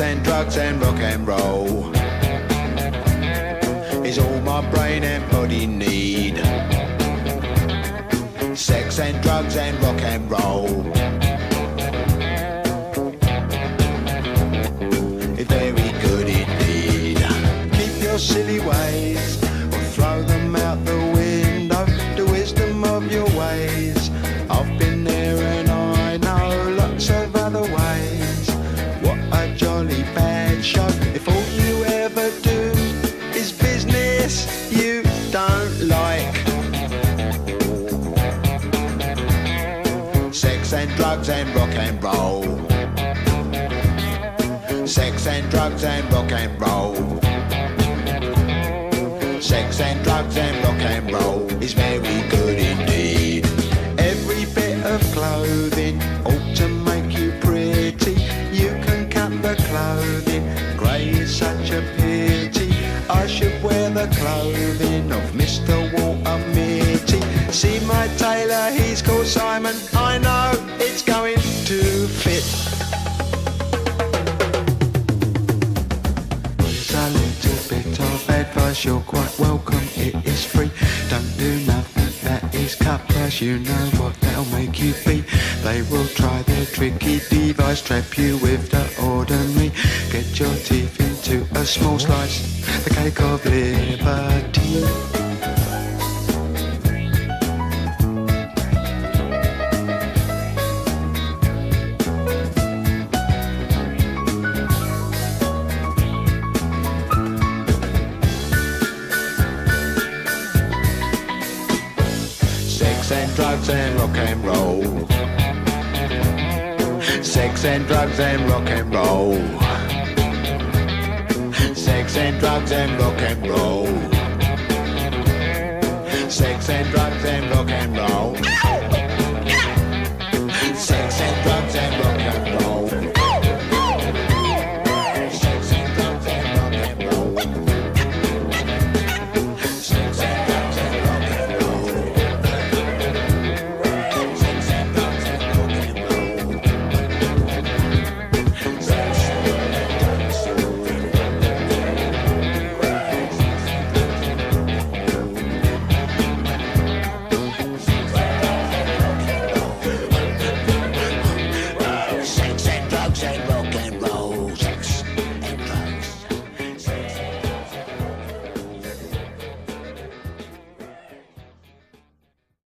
Sex and drugs and rock and roll is all my brain and body need. Sex and drugs and rock and roll is very good indeed. Keep your silly ways or throw them out the window. The wisdom of your ways, I've been there and I know lots of other ways. What a jolly bad show if all you ever do is business you don't like. Sex and drugs and rock and roll. Sex and drugs and rock and roll. Sex and drugs and rock and roll is very good indeed. Every bit of clothing ought to make you pretty. You can cut the clothing, grey is such a pity. I should wear the clothing of Mr. Walter Mitty. See my tailor, he's called Simon. I know it's going to fit. Here's a little bit of advice, you're quite welcome, it is free. Don't do nothing that is cut price, you know what that'll make you be. They will try their tricky device, trap you with the ordinary. Get your teeth into a small slice, the cake of liberty. Sex and drugs and rock and roll. Sex and drugs and rock and roll. Sex and drugs and rock and roll. Sex and drugs and rock and roll.